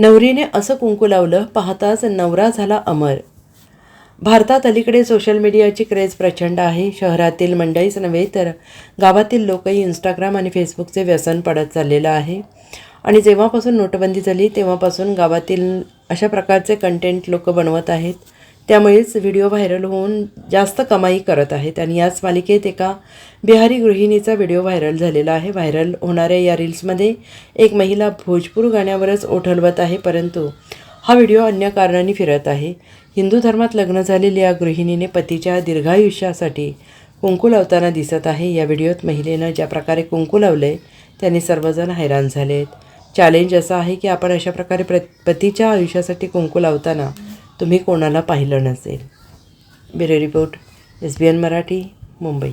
नवरीने असं कुंकू लावलं, पाहताच नवरा झाला अमर. भारतात अलीकडे सोशल मीडियाची क्रेज प्रचंड आहे. शहरातील मंडळीच नव्हे तर गावातील लोकही इंस्टाग्राम आणि फेसबुकचे व्यसन पडत चाललेलं आहे. आणि जेव्हापासून नोटबंदी झाली तेव्हापासून गावातील अशा प्रकारचे कंटेंट लोक बनवत आहेत. त्यामुळेच व्हिडिओ व्हायरल होऊन जास्त कमाई करत आहेत. आणि याच मालिकेत एका बिहारी गृहिणीचा व्हिडिओ व्हायरल झालेला आहे. व्हायरल होणाऱ्या या रील्समध्ये एक महिला भोजपुरी गाण्यावरच ओठ हलवत आहे, परंतु हा व्हिडिओ अन्य कारणांनी फिरत आहे. हिंदू धर्मात लग्न झालेल्या या गृहिणीने पतीच्या दीर्घायुष्यासाठी कुंकू लावताना दिसत आहे. या व्हिडिओत महिलेनं ज्या प्रकारे कुंकू लावले त्याने सर्वजण हैराण झालेत. चॅलेंज असं आहे की आपण अशा प्रकारे पतीच्या आयुष्यासाठी कुंकू लावताना तुम्ही कोणाला पाहिलं नसेल. Bureau report, SBN Marathi, Mumbai.